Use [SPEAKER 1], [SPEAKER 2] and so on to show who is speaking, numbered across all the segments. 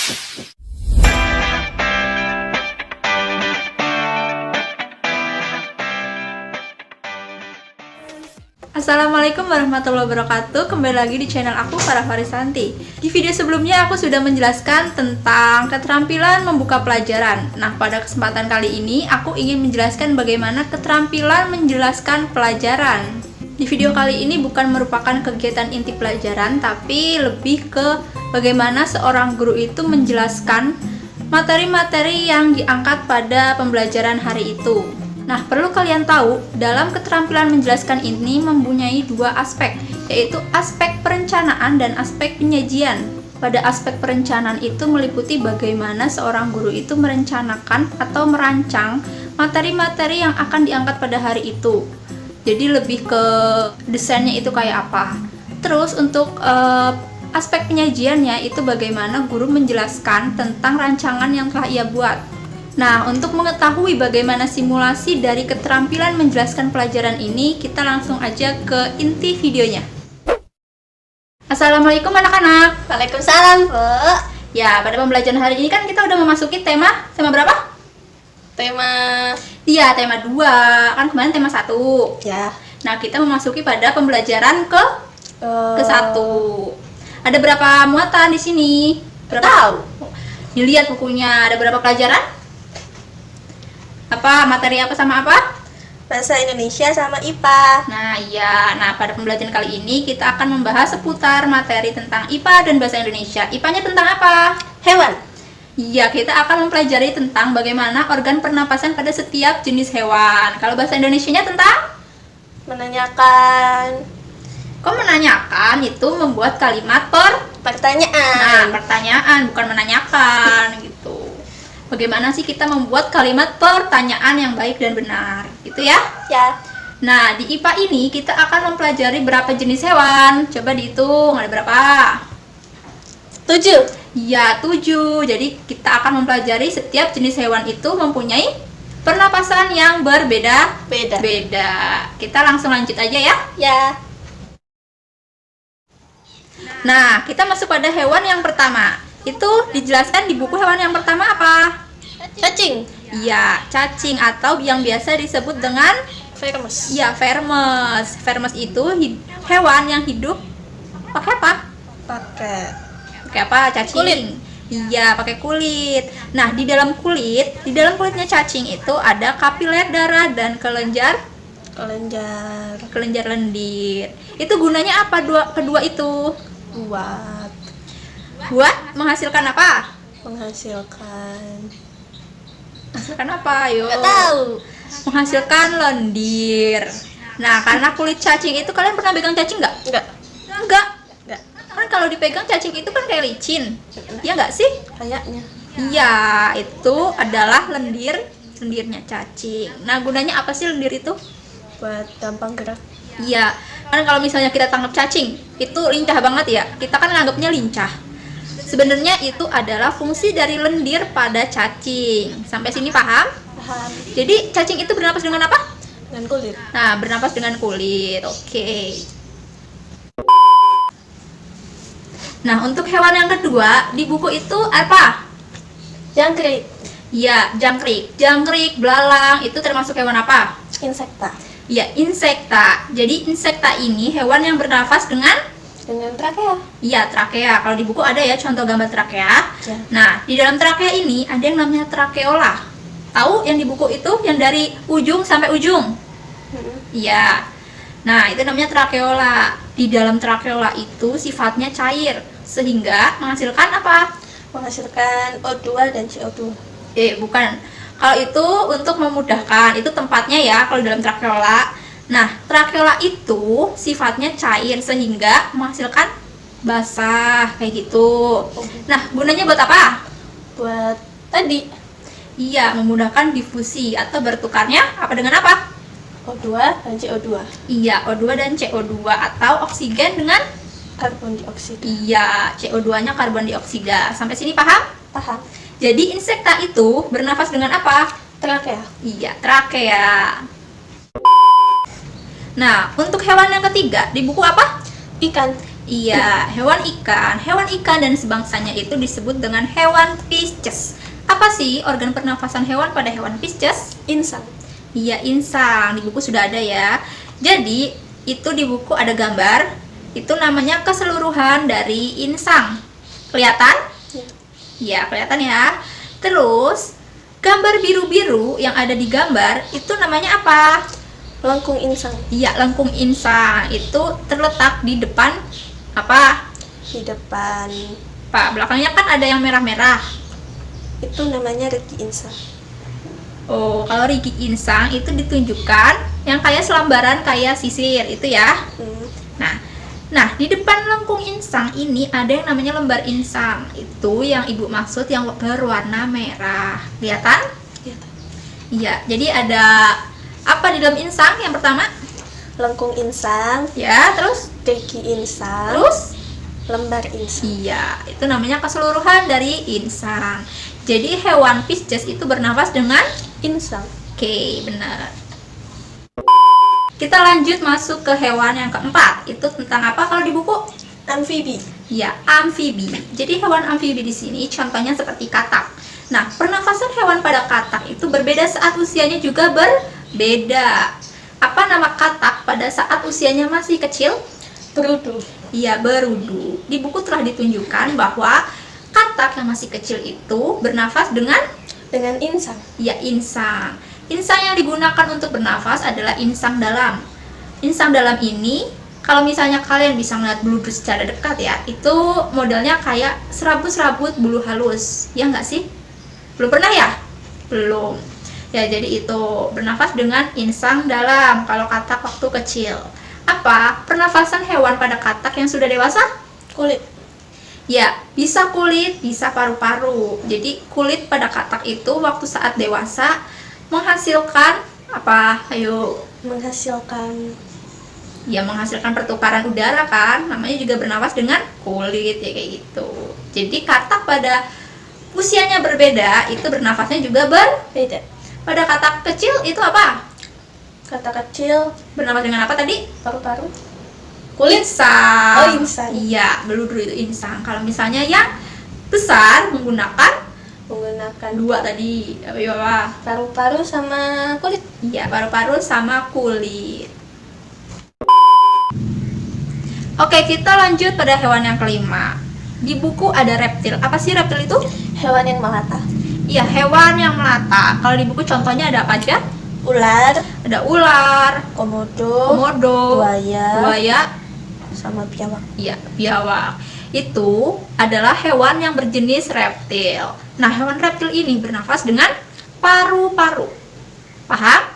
[SPEAKER 1] Assalamualaikum warahmatullahi wabarakatuh. Kembali lagi di channel aku, Farah Farisanti. Di video sebelumnya aku sudah menjelaskan tentang keterampilan membuka pelajaran. Nah, pada kesempatan kali ini aku ingin menjelaskan bagaimana keterampilan menjelaskan pelajaran. Di video kali ini bukan merupakan kegiatan inti pelajaran, tapi lebih ke bagaimana seorang guru itu menjelaskan materi-materi yang diangkat pada pembelajaran hari itu. Nah, perlu kalian tahu, dalam keterampilan menjelaskan ini mempunyai dua aspek, yaitu aspek perencanaan dan aspek penyajian. Pada aspek perencanaan itu meliputi bagaimana seorang guru itu merencanakan atau merancang materi-materi yang akan diangkat pada hari itu. Jadi lebih ke desainnya itu kayak apa. Terus untuk aspek penyajiannya itu bagaimana guru menjelaskan tentang rancangan yang telah ia buat. Nah, untuk mengetahui bagaimana simulasi dari keterampilan menjelaskan pelajaran ini, kita langsung aja ke inti videonya. Assalamualaikum anak-anak.
[SPEAKER 2] Waalaikumsalam, Bu.
[SPEAKER 1] Ya, pada pembelajaran hari ini kan kita udah memasuki tema berapa? Iya, tema 2. Kan kemarin tema 1.
[SPEAKER 2] Ya.
[SPEAKER 1] Nah, kita memasuki pada pembelajaran ke 1. Ada berapa muatan di sini?
[SPEAKER 2] Berapa? Tahu.
[SPEAKER 1] Dilihat bukunya, ada berapa pelajaran? Apa materi apa sama apa?
[SPEAKER 2] Bahasa Indonesia sama IPA.
[SPEAKER 1] Nah, iya. Nah, pada pembelajaran kali ini kita akan membahas seputar materi tentang IPA dan bahasa Indonesia. IPA-nya tentang apa?
[SPEAKER 2] Hewan.
[SPEAKER 1] Iya, kita akan mempelajari tentang bagaimana organ pernapasan pada setiap jenis hewan. Kalau bahasa Indonesianya tentang
[SPEAKER 2] Menanyakan.
[SPEAKER 1] Kok menanyakan? Itu membuat kalimat
[SPEAKER 2] Pertanyaan.
[SPEAKER 1] Nah, pertanyaan bukan menanyakan gitu. Bagaimana sih kita membuat kalimat pertanyaan yang baik dan benar, gitu ya?
[SPEAKER 2] Ya.
[SPEAKER 1] Nah, di IPA ini kita akan mempelajari berapa jenis hewan. Coba dihitung, ada berapa?
[SPEAKER 2] 7.
[SPEAKER 1] Iya, 7. Jadi kita akan mempelajari setiap jenis hewan itu mempunyai pernapasan yang berbeda-beda. Kita langsung lanjut aja ya.
[SPEAKER 2] Ya.
[SPEAKER 1] Nah, kita masuk pada hewan yang pertama. Itu dijelaskan di buku hewan yang pertama apa?
[SPEAKER 2] Cacing.
[SPEAKER 1] Iya, cacing atau yang biasa disebut dengan
[SPEAKER 2] Vermes.
[SPEAKER 1] iya, vermes. Vermes itu hewan yang hidup pakai apa? Pakai apa? Cacing.
[SPEAKER 2] Kulit.
[SPEAKER 1] Iya, pakai kulit. Nah, di dalam kulitnya cacing itu ada kapiler darah dan kelenjar lendir. Itu gunanya apa kedua itu? Buat menghasilkan apa?
[SPEAKER 2] Menghasilkan
[SPEAKER 1] apa? Ayo.
[SPEAKER 2] Nggak tahu.
[SPEAKER 1] Menghasilkan lendir. Nah, karena kulit cacing itu, kalian pernah pegang cacing nggak? Enggak. Kan kalau dipegang cacing itu kan kayak licin. Iya nggak sih?
[SPEAKER 2] Kayaknya.
[SPEAKER 1] Iya, itu adalah lendirnya cacing. Nah, gunanya apa sih lendir itu?
[SPEAKER 2] Buat gampang gerak.
[SPEAKER 1] Iya, kan kalau misalnya kita tangkap cacing, itu lincah banget ya. Kita kan nganggapnya lincah. Sebenarnya itu adalah fungsi dari lendir pada cacing. Sampai sini paham?
[SPEAKER 2] Paham.
[SPEAKER 1] Jadi cacing itu bernapas dengan apa?
[SPEAKER 2] Dan kulit.
[SPEAKER 1] Nah, bernapas dengan kulit. Oke. Nah, untuk hewan yang kedua di buku itu apa?
[SPEAKER 2] Jangkrik.
[SPEAKER 1] Iya, jangkrik. Jangkrik, belalang itu termasuk hewan apa?
[SPEAKER 2] Insekta.
[SPEAKER 1] Iya, insekta. Jadi insekta ini hewan yang bernafas dengan
[SPEAKER 2] trakea.
[SPEAKER 1] iya, trakea. Kalau di buku ada ya contoh gambar trakea.
[SPEAKER 2] Ya.
[SPEAKER 1] Nah, di dalam trakea ini ada yang namanya trakeola. Tahu yang di buku itu yang dari ujung sampai ujung? Iya. Nah, itu namanya trakeola. Di dalam trakeola itu sifatnya cair sehingga menghasilkan apa?
[SPEAKER 2] Menghasilkan O2 dan CO2.
[SPEAKER 1] Bukan. Kalau itu untuk memudahkan, itu tempatnya ya kalau dalam trakeola. Nah, trakeola itu sifatnya cair sehingga menghasilkan basah kayak gitu. Nah, gunanya buat apa?
[SPEAKER 2] Buat tadi.
[SPEAKER 1] Iya, memudahkan difusi atau bertukarnya apa dengan apa?
[SPEAKER 2] O2 dan CO2.
[SPEAKER 1] Iya, O2 dan CO2 atau oksigen dengan
[SPEAKER 2] Karbon dioksida.
[SPEAKER 1] iya, CO2-nya karbon dioksida. Sampai sini paham?
[SPEAKER 2] Paham.
[SPEAKER 1] Jadi insekta itu bernafas dengan apa?
[SPEAKER 2] Trakea.
[SPEAKER 1] Iya, trakea. Nah, untuk hewan yang ketiga di buku apa?
[SPEAKER 2] Ikan.
[SPEAKER 1] Iya, hewan ikan. Hewan ikan dan sebangsanya itu disebut dengan hewan Pisces. Apa sih organ pernafasan hewan pada hewan Pisces?
[SPEAKER 2] Insang.
[SPEAKER 1] Iya, insang. Di buku sudah ada ya. Jadi, itu di buku ada gambar. Itu namanya keseluruhan dari insang. Kelihatan?
[SPEAKER 2] Ya.
[SPEAKER 1] Iya, kelihatan ya. Terus, gambar biru-biru yang ada di gambar itu namanya apa?
[SPEAKER 2] Lengkung insang.
[SPEAKER 1] Iya, lengkung insang. Itu terletak di depan apa?
[SPEAKER 2] Di depan
[SPEAKER 1] Pak, belakangnya kan ada yang merah-merah.
[SPEAKER 2] itu namanya regi insang.
[SPEAKER 1] Oh, kalau rigi insang itu ditunjukkan yang kayak selembaran kayak sisir itu ya. Nah, di depan lengkung insang ini ada yang namanya lembar insang. Itu yang ibu maksud yang berwarna merah. Kelihatan?
[SPEAKER 2] Kelihatan.
[SPEAKER 1] Iya, jadi ada apa di dalam insang? Yang pertama,
[SPEAKER 2] Lengkung insang,
[SPEAKER 1] ya, terus,
[SPEAKER 2] regi insang, lembar insang.
[SPEAKER 1] iya, itu namanya keseluruhan dari insang. Jadi hewan Pisces itu bernafas dengan
[SPEAKER 2] Insang.
[SPEAKER 1] Oke, benar. Kita lanjut masuk ke hewan yang keempat. Itu tentang apa kalau di buku?
[SPEAKER 2] Amfibi.
[SPEAKER 1] Ya, amfibi. Jadi hewan amfibi di sini contohnya seperti katak. Nah, pernafasan hewan pada katak itu berbeda saat usianya juga berbeda. Apa nama katak pada saat usianya masih kecil?
[SPEAKER 2] Berudu.
[SPEAKER 1] Iya, berudu. Di buku telah ditunjukkan bahwa katak yang masih kecil itu bernafas dengan
[SPEAKER 2] insang.
[SPEAKER 1] ya, insang. Insang yang digunakan untuk bernafas adalah insang dalam. Insang dalam ini, kalau misalnya kalian bisa melihat bluedroo secara dekat ya, itu modelnya kayak serabut-serabut bulu halus. Ya nggak sih? Belum pernah ya? Belum. Ya, jadi itu bernafas dengan insang dalam kalau katak waktu kecil. Apa? Pernafasan hewan pada katak yang sudah dewasa?
[SPEAKER 2] Kulit.
[SPEAKER 1] Ya, bisa kulit, bisa paru-paru. Jadi kulit pada katak itu waktu saat dewasa menghasilkan apa? Ayo.
[SPEAKER 2] Menghasilkan
[SPEAKER 1] Ya, menghasilkan pertukaran udara kan. Namanya juga bernafas dengan kulit ya, kayak gitu. Jadi katak pada usianya berbeda, itu bernafasnya juga
[SPEAKER 2] beda.
[SPEAKER 1] Pada katak kecil itu apa?
[SPEAKER 2] Kata kecil,
[SPEAKER 1] Bernafas dengan apa tadi?
[SPEAKER 2] paru-paru.
[SPEAKER 1] Insang.
[SPEAKER 2] Oh, insang.
[SPEAKER 1] Iya, beludur itu insang. Kalau misalnya yang besar menggunakan dua tadi. Apa?
[SPEAKER 2] Paru-paru sama kulit.
[SPEAKER 1] Iya, paru-paru sama kulit. Oke, kita lanjut pada hewan yang kelima. Di buku ada reptil. Apa sih reptil itu?
[SPEAKER 2] Hewan yang melata.
[SPEAKER 1] Iya, hewan yang melata. Kalau di buku contohnya ada apa aja?
[SPEAKER 2] Ular,
[SPEAKER 1] Ada ular,
[SPEAKER 2] komodo,
[SPEAKER 1] komodo,
[SPEAKER 2] buaya, sama biawak.
[SPEAKER 1] iya, biawak. Itu adalah hewan yang berjenis reptil. Nah, hewan reptil ini bernafas dengan paru-paru. Paham?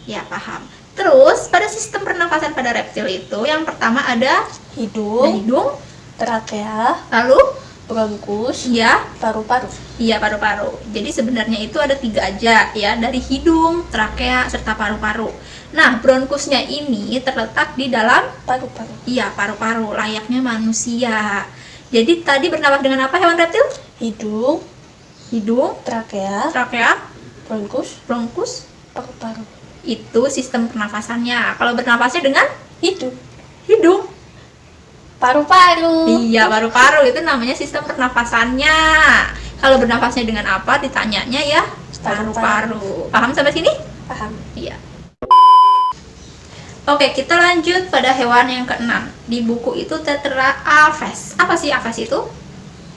[SPEAKER 1] Ya, paham. Terus, pada sistem pernafasan pada reptil itu, yang pertama ada
[SPEAKER 2] Hidung,
[SPEAKER 1] hidung,
[SPEAKER 2] trakea,
[SPEAKER 1] lalu
[SPEAKER 2] bronkus,
[SPEAKER 1] ya,
[SPEAKER 2] paru-paru.
[SPEAKER 1] iya, paru-paru. Jadi sebenarnya itu ada 3 aja ya, dari hidung, trakea, serta paru-paru. Nah, bronkusnya ini terletak di dalam
[SPEAKER 2] Paru-paru.
[SPEAKER 1] iya, paru-paru, layaknya manusia. Jadi tadi bernafas dengan apa hewan reptil?
[SPEAKER 2] Hidung,
[SPEAKER 1] Hidung,
[SPEAKER 2] trakea,
[SPEAKER 1] trakea,
[SPEAKER 2] bronkus,
[SPEAKER 1] bronkus.
[SPEAKER 2] paru-paru.
[SPEAKER 1] Itu sistem pernafasannya. Kalau bernafasnya dengan hidung,
[SPEAKER 2] Paru-paru.
[SPEAKER 1] iya, paru-paru, itu namanya sistem pernafasannya. Kalau bernafasnya dengan apa ditanyanya ya? Paru-paru. Paham sampai sini?
[SPEAKER 2] Paham.
[SPEAKER 1] Iya. Oke, kita lanjut pada hewan yang keenam. Di buku itu tertera aves. Apa sih aves itu?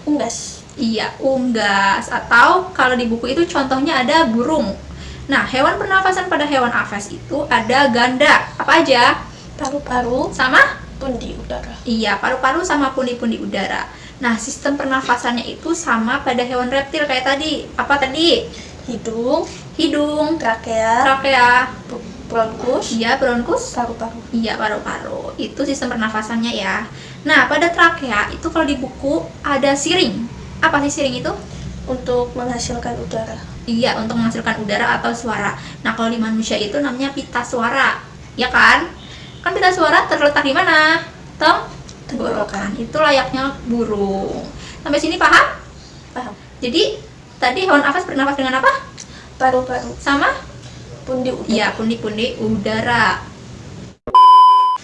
[SPEAKER 2] Unggas.
[SPEAKER 1] Iya, unggas. Atau kalau di buku itu contohnya ada burung. Nah, hewan pernafasan pada hewan aves itu ada ganda. Apa aja?
[SPEAKER 2] Paru-paru,
[SPEAKER 1] Sama?
[SPEAKER 2] pundi udara.
[SPEAKER 1] Iya, paru-paru sama pundi-pundi udara. Nah, sistem pernafasannya itu sama pada hewan reptil kayak tadi. Apa tadi?
[SPEAKER 2] Hidung,
[SPEAKER 1] Hidung,
[SPEAKER 2] trakea,
[SPEAKER 1] trakea,
[SPEAKER 2] bronkus,
[SPEAKER 1] iya, bronkus,
[SPEAKER 2] paru-paru.
[SPEAKER 1] iya, paru-paru. Itu sistem pernafasannya ya. Nah, pada trakea itu kalau di buku ada siring. Apa sih siring itu?
[SPEAKER 2] Untuk menghasilkan udara.
[SPEAKER 1] Iya, untuk menghasilkan udara atau suara. Nah, kalau di manusia itu namanya pita suara. Ya kan? Kan pita suara terletak di mana? Tenggorokan. Itu layaknya burung. Sampai sini paham?
[SPEAKER 2] Paham.
[SPEAKER 1] Jadi, tadi hewan aves bernafas dengan apa?
[SPEAKER 2] Paru-paru,
[SPEAKER 1] Sama?
[SPEAKER 2] pundi udara.
[SPEAKER 1] Iya, pundi-pundi udara.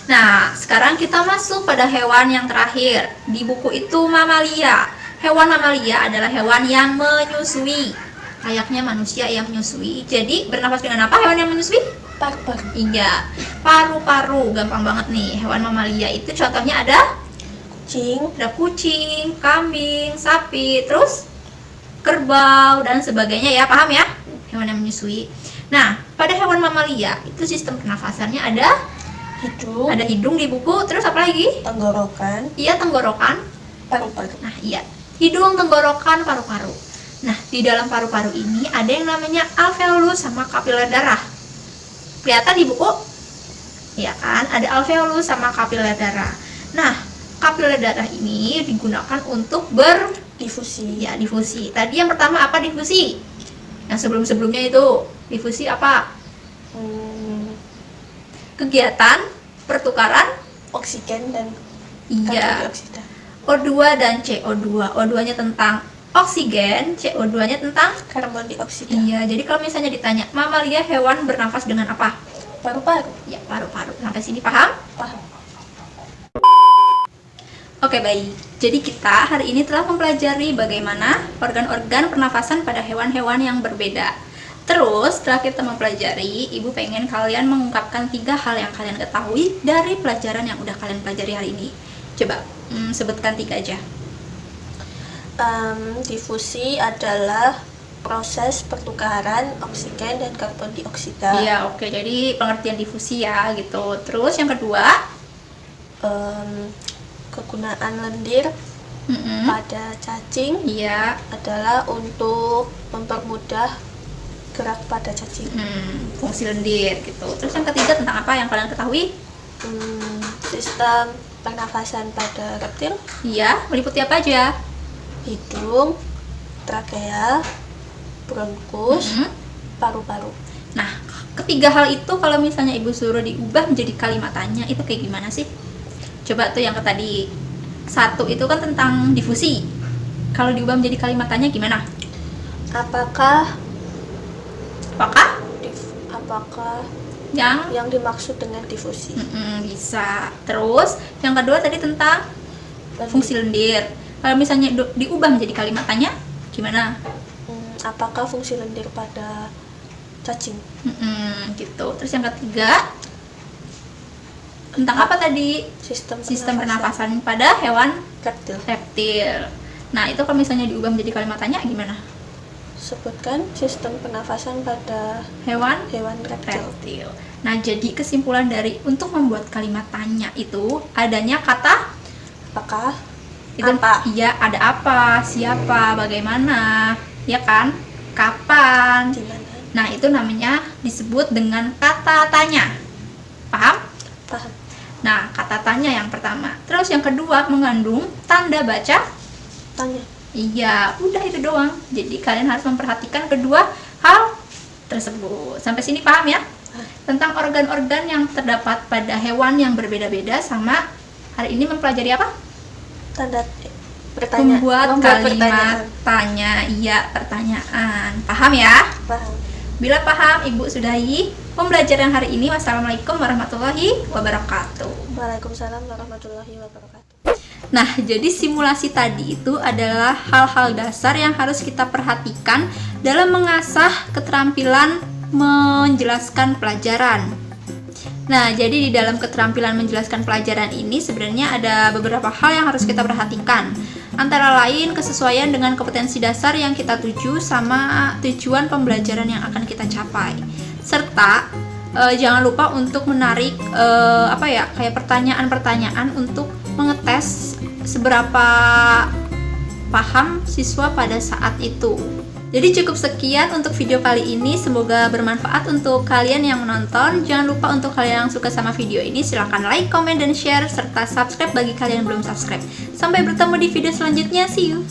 [SPEAKER 1] Nah, sekarang kita masuk pada hewan yang terakhir. Di buku itu mamalia. Hewan mamalia adalah hewan yang menyusui. Layaknya manusia yang menyusui. Jadi, bernafas dengan apa hewan yang menyusui?
[SPEAKER 2] Paru-paru.
[SPEAKER 1] Iya, paru-paru. Gampang banget nih. Hewan mamalia itu contohnya ada kucing, kambing, sapi, terus kerbau dan sebagainya ya. Paham ya? Hewan yang menyusui. Nah, pada hewan mamalia itu sistem pernafasannya ada hidung di buku, terus apa lagi?
[SPEAKER 2] Tenggorokan,
[SPEAKER 1] Iya, tenggorokan,
[SPEAKER 2] paru-paru.
[SPEAKER 1] nah iya, hidung, tenggorokan, paru-paru. Nah, di dalam paru-paru ini ada yang namanya alveolus sama kapiler darah. Kelihatan di buku? Iya kan, ada alveolus sama kapiler darah. Nah, kapiler darah ini digunakan untuk
[SPEAKER 2] Difusi.
[SPEAKER 1] ya, difusi. Tadi yang pertama apa difusi? Yang sebelum-sebelumnya itu difusi apa? Kegiatan pertukaran
[SPEAKER 2] Oksigen dan
[SPEAKER 1] iya,
[SPEAKER 2] karbon dioksida.
[SPEAKER 1] O2 dan CO2. O2-nya tentang oksigen, CO2-nya tentang
[SPEAKER 2] Karbon dioksida.
[SPEAKER 1] iya. Jadi kalau misalnya ditanya, mamalia hewan bernafas dengan apa?
[SPEAKER 2] Paru-paru.
[SPEAKER 1] Ya, paru-paru. Sampai sini paham?
[SPEAKER 2] Paham.
[SPEAKER 1] Oke, baik. Jadi kita hari ini telah mempelajari bagaimana organ-organ pernafasan pada hewan-hewan yang berbeda. Terus, setelah kita mempelajari, Ibu pengen kalian mengungkapkan 3 hal yang kalian ketahui dari pelajaran yang udah kalian pelajari hari ini. Coba, sebutkan 3 aja.
[SPEAKER 2] Difusi adalah proses pertukaran oksigen dan karbon dioksida.
[SPEAKER 1] Iya, oke. Jadi pengertian difusi ya, gitu. Terus yang kedua,
[SPEAKER 2] Kegunaan lendir pada cacing
[SPEAKER 1] iya,
[SPEAKER 2] adalah untuk mempermudah gerak pada cacing.
[SPEAKER 1] fungsi lendir gitu. Terus yang ketiga tentang apa yang kalian ketahui?
[SPEAKER 2] Sistem pernafasan pada reptil,
[SPEAKER 1] Iya, meliputi apa aja?
[SPEAKER 2] hidung, trakea, bronkus, paru-paru.
[SPEAKER 1] Nah, ketiga hal itu kalau misalnya Ibu suruh diubah menjadi kalimat tanya, itu kayak gimana sih? Coba tuh yang tadi. 1 itu kan tentang difusi. Kalau diubah menjadi kalimat tanya gimana?
[SPEAKER 2] Apakah
[SPEAKER 1] Apakah
[SPEAKER 2] yang
[SPEAKER 1] yang
[SPEAKER 2] dimaksud dengan difusi?
[SPEAKER 1] bisa. Terus yang kedua tadi tentang fungsi lendir. Kalau misalnya diubah menjadi kalimat tanya gimana?
[SPEAKER 2] Apakah fungsi lendir pada cacing?
[SPEAKER 1] Gitu. Terus yang ketiga tentang apa tadi? Sistem pernafasan pada hewan reptil. Nah, itu kalau misalnya diubah menjadi kalimat tanya gimana?
[SPEAKER 2] Sebutkan sistem pernafasan pada
[SPEAKER 1] Hewan
[SPEAKER 2] reptil.
[SPEAKER 1] Nah, jadi kesimpulan dari untuk membuat kalimat tanya itu adanya kata
[SPEAKER 2] Apakah?
[SPEAKER 1] itu,
[SPEAKER 2] Apa?
[SPEAKER 1] iya, ada apa, siapa, bagaimana, ya kan? Kapan?
[SPEAKER 2] Di mana?
[SPEAKER 1] Nah, itu namanya disebut dengan kata tanya. Paham?
[SPEAKER 2] Paham.
[SPEAKER 1] Nah, kata tanya yang pertama. Terus yang kedua mengandung tanda baca
[SPEAKER 2] Tanya.
[SPEAKER 1] iya. Udah itu doang. Jadi kalian harus memperhatikan kedua hal tersebut. Sampai sini paham ya? Tentang organ-organ yang terdapat pada hewan yang berbeda-beda, sama hari ini mempelajari apa?
[SPEAKER 2] Tanda pertanyaan.
[SPEAKER 1] Membuat kalimat
[SPEAKER 2] pertanyaan.
[SPEAKER 1] tanya. Iya, pertanyaan. Paham ya?
[SPEAKER 2] Paham.
[SPEAKER 1] Bila paham, Ibu sudahi pembelajaran hari ini. Wassalamualaikum warahmatullahi wabarakatuh.
[SPEAKER 2] Waalaikumsalam warahmatullahi wabarakatuh.
[SPEAKER 1] Nah, jadi simulasi tadi itu adalah hal-hal dasar yang harus kita perhatikan dalam mengasah keterampilan menjelaskan pelajaran. Nah, jadi di dalam keterampilan menjelaskan pelajaran ini sebenarnya ada beberapa hal yang harus kita perhatikan. Antara lain kesesuaian dengan kompetensi dasar yang kita tuju sama tujuan pembelajaran yang akan kita capai. Serta jangan lupa untuk menarik kayak pertanyaan-pertanyaan untuk mengetes seberapa paham siswa pada saat itu. Jadi cukup sekian untuk video kali ini, semoga bermanfaat untuk kalian yang menonton. Jangan lupa untuk kalian yang suka sama video ini silahkan like, comment, dan share, serta subscribe bagi kalian yang belum subscribe. Sampai bertemu di video selanjutnya, see you!